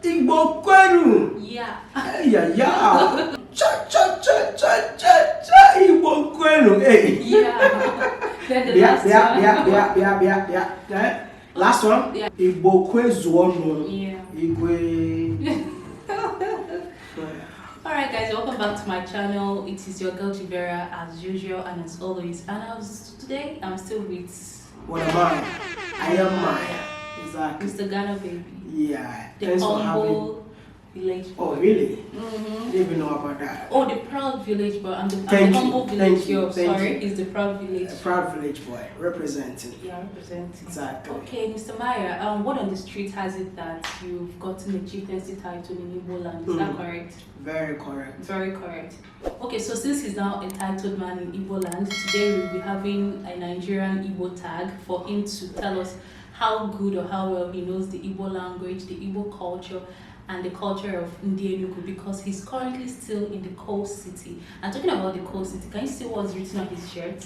Igbo kwenu. Yeah. Yeah. Igbo kwenu. Hey. Yeah. Last one. Yeah. Igbo kwezuonu. Yeah. Igwe. Alright guys, welcome back to my channel. It is your girl Vera as usual and as always. And today I'm still with Wodemaya. I am Maya. Exactly. Mr. Ghana baby. Yeah. The humble village boy. Oh really? Mm-hmm. Didn't even know about that. Oh, the proud village boy. I'm the humble village girl. Sorry, he's the proud village. Proud village boy representing. Yeah, representing. Exactly. Okay, Mr. Maya. What on the street has it that you've gotten a chieftaincy title in Igbo Land? Is that correct? Very correct. Very correct. Okay, so since he's now a titled man in Igbo Land, today we'll be having a Nigerian Igbo tag for him to tell us how good or how well he knows the Igbo language, the Igbo culture, and the culture of Enugu, because he's currently still in the coast city. And talking about the coast city, can you see what's written on his shirt?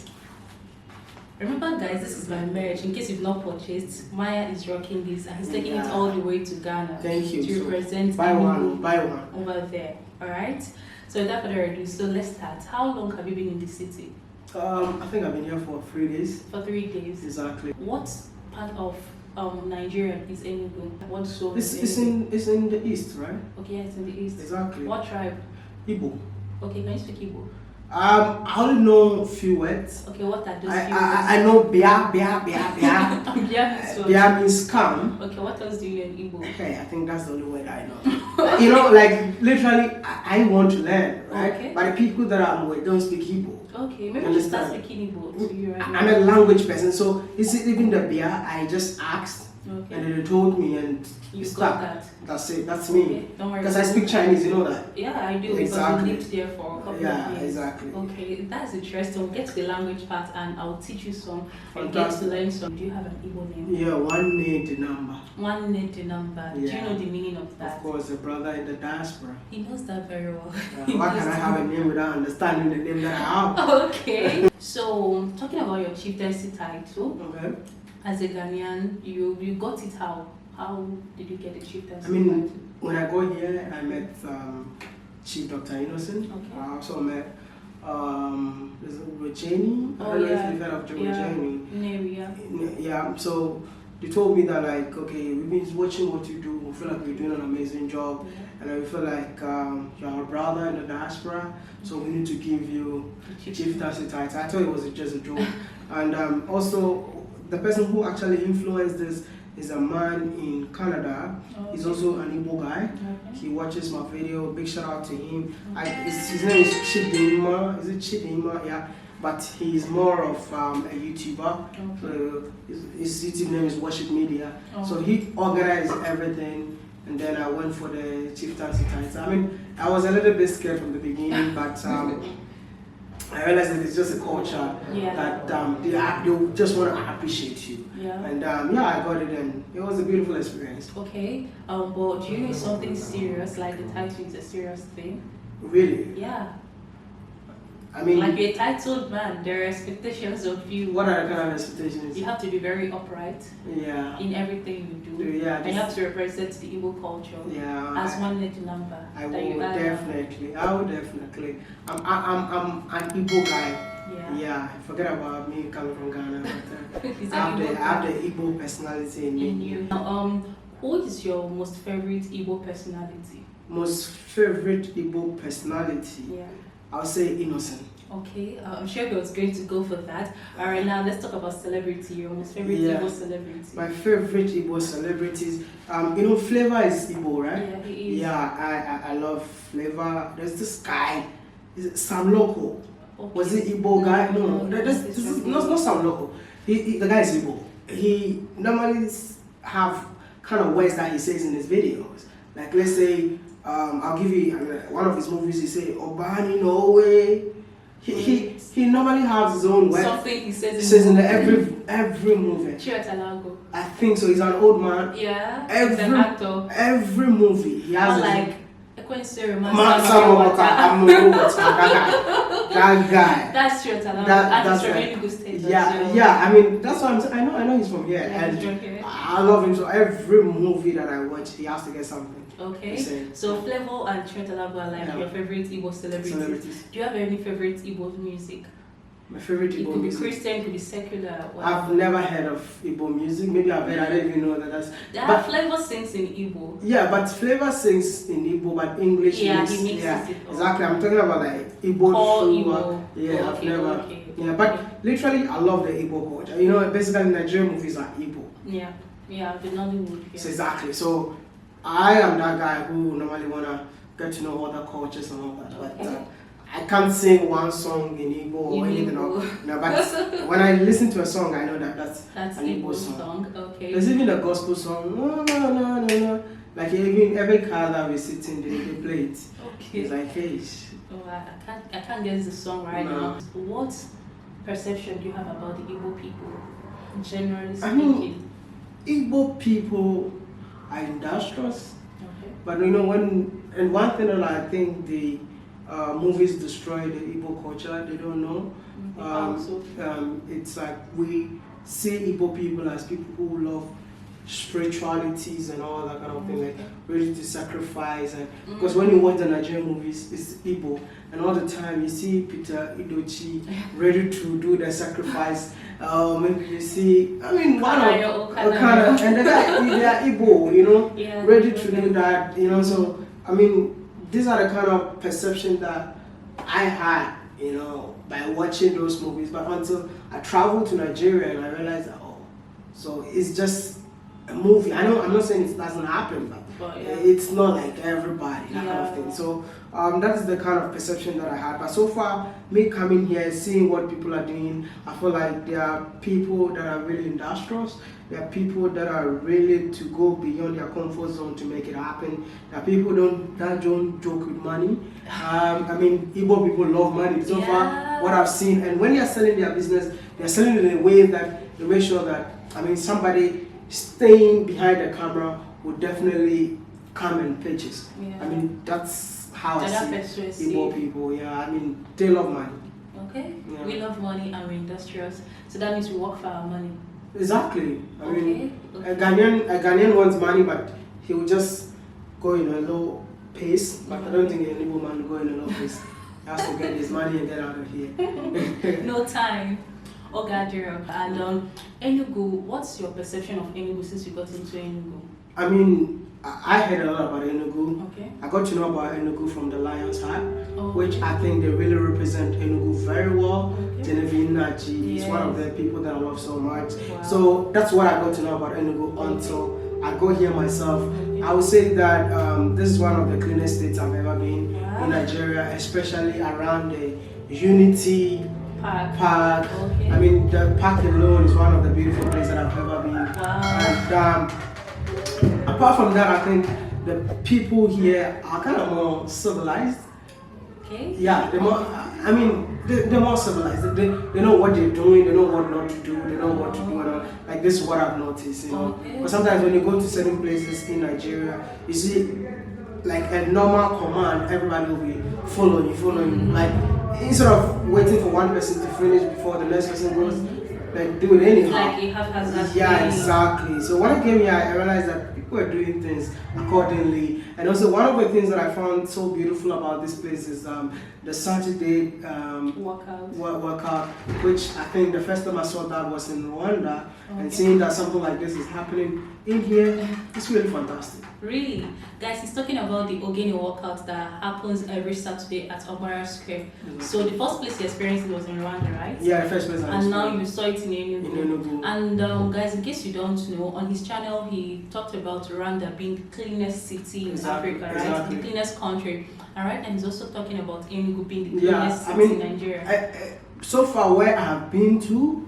Remember guys, this is my merch. In case you've not purchased, Maya is rocking this and he's taking it all the way to Ghana. Thank you. To represent buy one over there. Alright? So without further ado, so let's start. How long have you been in the city? I think I've been here for 3 days. For 3 days. Exactly. What part of Nigeria is Enugu? What zone? It's in the east, right? Okay, yeah, it's in the east. Exactly. What tribe? Igbo. Okay, can you speak Igbo? I only know a few words. Okay, what are those few words? I know bia. Bia means come. Okay, what else do you know in Igbo? Okay, I think that's the only word I know. You know, like literally, I want to learn, right? Okay. But the people that I'm with don't speak Igbo. Okay, maybe you start speaking Igbo to you right now. I'm a language person, so even the bia, I just asked, and then they told me, and you got that. That's it. That's me. Okay, don't worry. Because I speak Chinese, you know that. Yeah, I do. Exactly. Because you lived there for a couple of years. Yeah, exactly. Okay, that's interesting. We'll get to the language part, and I'll teach you some. And get to learn some. Do you have an Igbo name? Yeah, one need the number. One need the number. Yeah. Do you know the meaning of that? Of course, a brother in the diaspora. He knows that very well. Why can I have a name without understanding the name that I have? Okay. So, talking about your chieftaincy title. Okay. As a Ghanaian, you got it how? How did you get the chieftaincy title? When I got here, I met Chief Dr. Innocent. Okay. I also met Rajani. Oh, I don't know if you've heard of Rajani. Yeah, so they told me that like, okay, we've been watching what you do, we feel like you're doing an amazing job, and we feel like you're our brother in the diaspora, so we need to give you chieftaincy title. I thought it was just a joke. And also, the person who actually influenced this is a man in Canada. Okay. He's also an Igbo guy. Okay. He watches my video. Big shout out to him. His name is Chidima. Is it Chidima? Yeah. But he's more of a YouTuber. Okay. His YouTube name is Worship Media. Okay. So he organized everything, and then I went for the chieftaincy title. I mean, I was a little bit scared from the beginning, but I realized that it's just a culture that they just want to appreciate you. Yeah. And I got it, and it was a beautiful experience. Okay. But do you know something serious, like the title is a serious thing? Really? Yeah. I mean, like you're a titled man, there are expectations of you. What are the kind of expectations? You have to be very upright. Yeah. In everything you do. Yeah. And you have to represent the Igbo culture. Yeah. As one little number. I will definitely. I will definitely. I'm an Igbo guy. Yeah. Forget about me coming from Ghana. But, I have the Igbo personality in you. Now, who is your most favorite Igbo personality? Most favorite Igbo personality? Yeah. I'll say Innocent. Okay, I'm sure he was going to go for that. Alright, now let's talk about celebrity. Your most favorite Igbo celebrity. My favorite Igbo celebrities. Flavor is Igbo, right? Yeah, he is. Yeah, I love Flavor. There's this guy. Is it Sam Loco? Okay. Was it Igbo guy? No, this is not Sam Loco. The guy is Igbo. He normally have kind of words that he says in his videos. Like let's say, I'll give you one of his movies. He say Obani no way. He normally has his own words. Something he says in every movie. I think so. He's an old man. Yeah. He's an actor. Every movie he has. Like That guy. That's true. That's from like, Enugu State. yeah. I mean, that's what I'm saying. I know he's from here, Yeah, and he's from here. I love him. So every movie that I watch, he has to get something. Okay. So Flavor and Chiwetalaba are like your favorite Igbo celebrities. Do you have any favorite Igbo music? My favorite Igbo music. It could be Christian, it could be secular. Whatever. I've never heard of Igbo music. Maybe I've heard. I don't even know that that's. But Flavor sings in Igbo. Yeah, but Flavor sings in Igbo, but English. Yeah, he mixes it. Exactly. I'm talking about like Igbo. Igbo. Yeah, I've never. Yeah, but literally, I love the Igbo culture. You know, basically, Nigerian movies are Igbo. Yeah, the Nollywood. Yeah. So exactly. So I am that guy who normally wanna get to know other cultures and all that, but. I can't sing one song in Igbo or anything. No, but when I listen to a song, I know that that's an Igbo song. Okay. There's even a gospel song. No. Like even every car that we sit in, they play it. Okay. It's like, hey. Oh, I can't guess the song right now. What perception do you have about the Igbo people, generally speaking? I mean, Igbo people are industrious. Okay. But you know, one thing that I think the movies destroy the Igbo culture, they don't know. It's like we see Igbo people as people who love spiritualities and all that kind of thing, like ready to sacrifice. And because when you watch the Nigerian movies, it's Igbo, and all the time you see Peter Idochi ready to do the sacrifice. Maybe you see, I mean, one of and they are Igbo, you know, ready to do that, you know. So I mean, these are the kind of perception that I had, you know, by watching those movies. But until I traveled to Nigeria and I realized that, so it's just a movie. I know I'm not saying it doesn't happen, but it's not like everybody, that kind of thing. So that is the kind of perception that I had. But so far, me coming here, seeing what people are doing, I feel like there are people that are really industrious. There are people that are really to go beyond their comfort zone to make it happen. There are people that don't joke with money. I mean, Igbo people love money. So far, what I've seen, and when they are selling their business, they are selling it in a way that they make sure that, I mean, somebody staying behind the camera would definitely come and purchase. I mean, that's how I see Igbo people. Yeah, I mean, they love money. Okay, we love money and we're industrious. So that means we work for our money. Exactly. I mean, a Ghanaian wants money, but he will just go in a low pace. But I don't think an Igbo man will go in a low pace. He has to get his money and get out of here. No time. Ogadiro. And Enugu, what's your perception of Enugu since you got into Enugu? I mean, I heard a lot about Enugu. Okay. I got to know about Enugu from the Lion's Heart, which I think they really represent Enugu very well. Genevieve Naji is one of the people that I love so much. Wow. So that's what I got to know about Enugu until I go here myself. I would say that this is one of the cleanest states I've ever been in Nigeria, especially around the Unity Park. I mean, the park alone is one of the beautiful places that I've ever been. And apart from that, I think the people here are kind of more civilized. Okay. Yeah, they're more. I mean, they're more civilized. They know what they're doing. They know what not to do. They know what to do. And like this is what I've noticed. You know, but sometimes when you go to certain places in Nigeria, you see like a normal command, everybody will be following. Like instead of waiting for one person to finish before the next person goes, like do it anyhow. Like you have yeah, exactly. So when I came here, I realized that people are doing things accordingly. And also one of the things that I found so beautiful about this place is the Saturday workout, which I think the first time I saw that was in Rwanda, and seeing that something like this is happening in here, it's really fantastic. Really? Guys, he's talking about the Ogene workout that happens every Saturday at Obara Square. Mm-hmm. So the first place you experienced it was in Rwanda, right? Yeah, the first place I And now you saw it in Enugu. In Enugu. And guys, in case you don't know, on his channel he talked about Rwanda being the cleanest city in Africa, right? Exactly. The cleanest country. Alright, and he's also talking about Enugu being the cleanest city in Nigeria. So far where I have been to,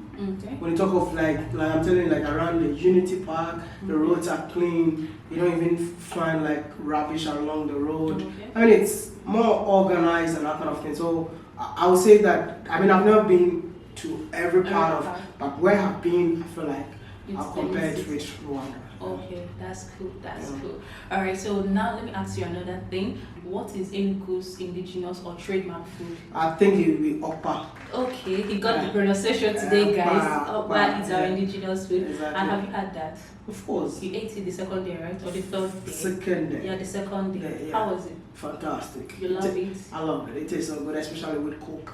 when you talk of like I'm telling you, like around the Unity Park, the roads are clean. You don't even find like rubbish along the road. I mean, it's more organized and that kind of thing. So I would say that, I mean, I've never been to every part of, but where I've been, I feel like I'll compare it with Rwanda. Okay, that's cool. That's cool. All right, so now let me ask you another thing. What is Enugu's indigenous or trademark food? I think it will be Okpa. Okay, he got the pronunciation today, guys. Okpa is our yeah. indigenous food. Exactly. And have you had that? Of course. You ate it the second day, right? Or the third day? Second day. Yeah, the second day. Yeah. How was it? Fantastic. You love it? I love it. It tastes so good, especially with Coke.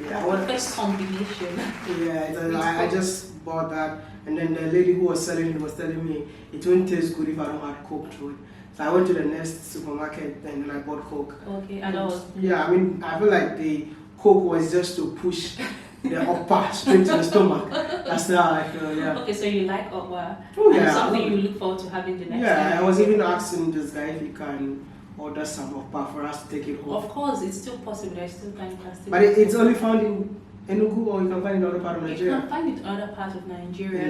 Yeah, Perfect combination. Yeah, I just bought that, and then the lady who was selling it was telling me it won't taste good if I don't have Coke to it. So I went to the next supermarket and then I bought Coke. Okay, and that was... Yeah, I mean, I feel like the Coke was just to push the upper straight to the stomach. That's how I feel, yeah. Okay, so you like Okpa? Oh, and yeah. something you look forward to having the next time? Yeah, I was even asking this guy if he can order some Okpa for us to take it home. Of course, it's still possible. There's still time. But it's only found in Enugu, or you can find it in other part of Nigeria? You can find it in other parts of Nigeria.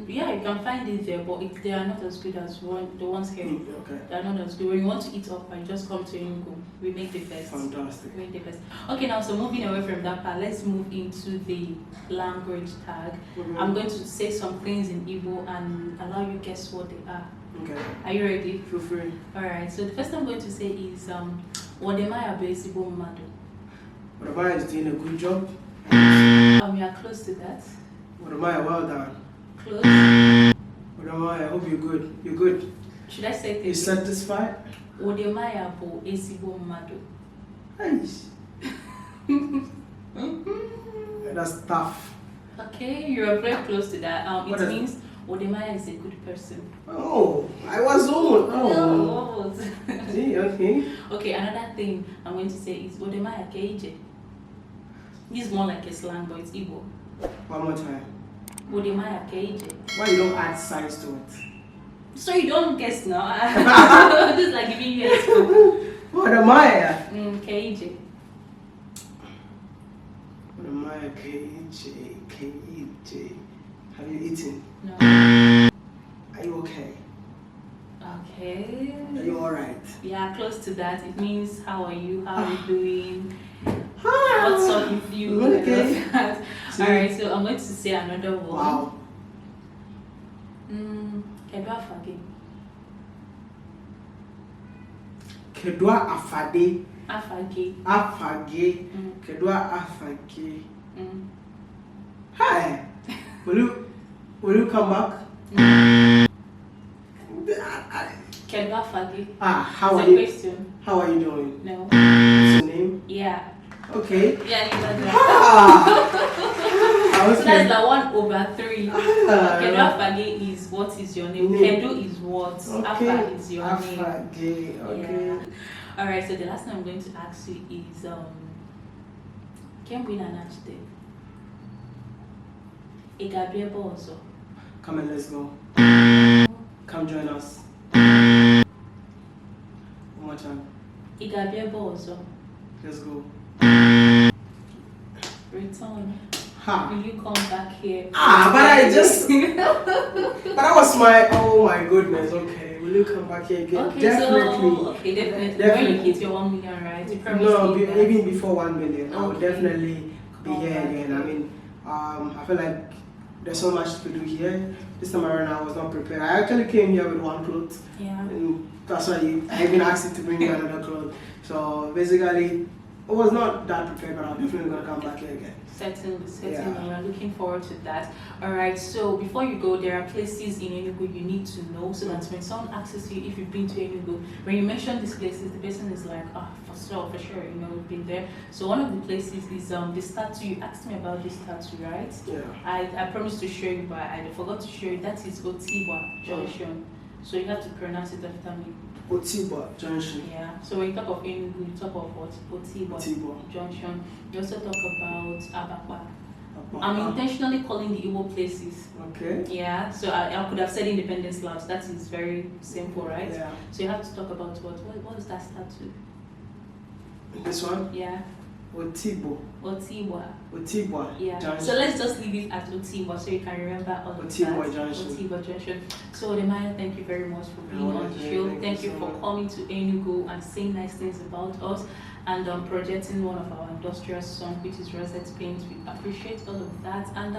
Yeah, you can find it there, but they are not as good as the ones here. Okay. They are not as good. When you want to eat Okpa, you just come to Enugu. We make the best. Fantastic. We make the best. Okay, now, so moving away from that part, let's move into the language tag. I'm going to say some things in Igbo and allow you guess what they are. Okay. Are you ready? Feel free. Alright, so the first I'm going to say is wodemaya bụ madu. Wodemaya is doing a good job. You are close to that. Wodemaya, well done. Close. Wodemaya, I hope you're good. You're good. Should I say You satisfied? Wodemaya bụ madu. Nice. That's tough. Okay, you are very close to that. It means wodemaya is a good person. Oh, I was on. Oh. See, okay. Okay, another thing I'm going to say is wodemaya keije. This is more like a slang, but it's Igbo. One more time. Wodemaya keije. Why you don't add size to it? So you don't guess now. Just like giving you a scoop. Wodemaya. Keije. Wodemaya keije. Have you eaten? No. Are you okay? Okay. Are you alright? Yeah, close to that. It means how are you? How are you doing? What's up with you? Okay. Alright, so I'm going to say another one. Wow. Kedwa afage. Kedwa afade. Afage. Afage. Kedwa afage. Hi. Will you come back? Kedwa afage. How are you? Question. How are you doing? No. What's your name? Yeah. Okay. Yeah, you know that. Okay. So that's the 1/3. Kedwa afage is what is your name? Kedu is what? Okay. Afa is your name. Afage. Okay. Yeah. Alright, so the last thing I'm going to ask you is can we manage it? Igabiebo also. Come and let's go. Come join us. One more time. Igabiebo also. Let's go. Return. Ha. Will you come back here? But I just. But that was my. Oh my goodness. Okay. Will you come back here again? Okay, definitely. So, okay, definitely. When you hit your 1 million, right? You promise No, me that. even before 1 million, I would Okay. definitely be here again. I mean, I feel like there's so much to do here. This time around, I was not prepared. I actually came here with one cloth. Yeah. And that's why I even asked you to bring me another cloth. So basically, I was not that prepared, but I'm definitely going to come back here again. Certainly. Yeah. We're looking forward to that. Alright, so before you go, there are places in Enugu you need to know so that when someone asks you if you've been to Enugu, when you mention these places, the person is like, for sure, you know, we've been there. So one of the places is the statue. You asked me about this statue, right? Yeah. I promised to show you, but I forgot to show you. That is Otiwa Junction. So you have to pronounce it after me. Otiwa Junction. Yeah. So when you talk of Enugu, you talk of what? Otiwa Junction. You also talk about Abakpa. I'm intentionally calling the Igbo places. Okay. Yeah. So I could have said Independence Labs. That is very simple, right? Yeah. So you have to talk about what is that statue? This one? Yeah. Otiwa. Yeah. Junction. So let's just leave it at Otiwa so you can remember all of Otiwa that. Junction. Otiwa Junction. So Wodemaya, thank you very much for being on the show. Thank you for coming to Enugu and saying nice things about us. and projecting one of our industrial songs, which is Rosette Paint. We appreciate all of that. And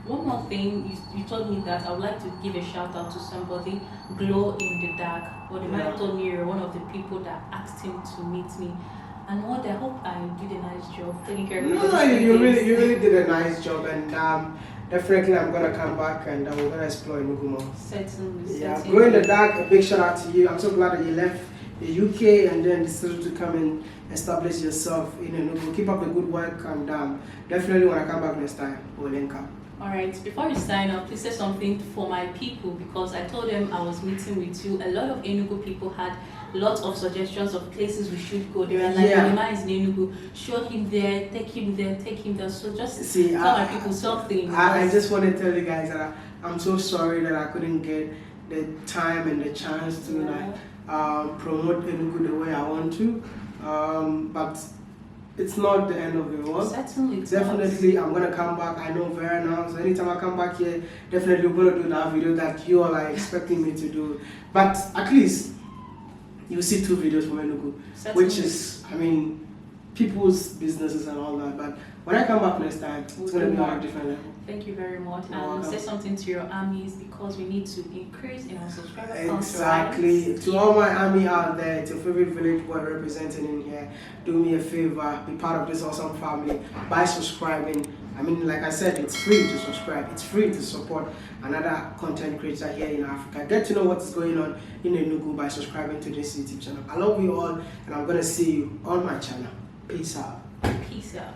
one more thing, you told me that I would like to give a shout out to somebody, Glow in the Dark. Wodemaya told me you're one of the people that asked him to meet me. And what I hope I did a nice job taking care of No, you really did a nice job, and definitely I'm gonna come back and we're gonna explore Enugu more. Certainly. Yeah, Glow in the Dark, a big shout out to you. I'm so glad that you left the UK and then decided to come and establish yourself in Enugu. Keep up the good work, and definitely when I come back next time, we'll link up. Alright, before you sign up, please say something for my people, because I told them I was meeting with you. A lot of Enugu people had lots of suggestions of places we should go. They were like, Wodemaya is in Enugu, show him there, take him there, take him there. So just tell my people something. I just want to tell you guys that I'm so sorry that I couldn't get the time and the chance to promote Enugu the way I want to. But it's not the end of the world. Certainly. Definitely, I'm gonna come back. I know Vera now, so anytime I come back here, definitely we're gonna do that video that you all are expecting me to do. But at least you'll see 2 videos from Enugu, which is, I mean, people's businesses and all that. But when I come back next time, it's gonna be on a different level. Thank you very much. And say something to your armies, because we need to increase in our subscriber count. Exactly. To all my army out there, it's your favorite village boy representing in here. Do me a favor, be part of this awesome family by subscribing. I mean, like I said, it's free to subscribe. It's free to support another content creator here in Africa. Get to know what's going on in Enugu by subscribing to this YouTube channel. I love you all, and I'm gonna see you on my channel. Peace out. Peace out.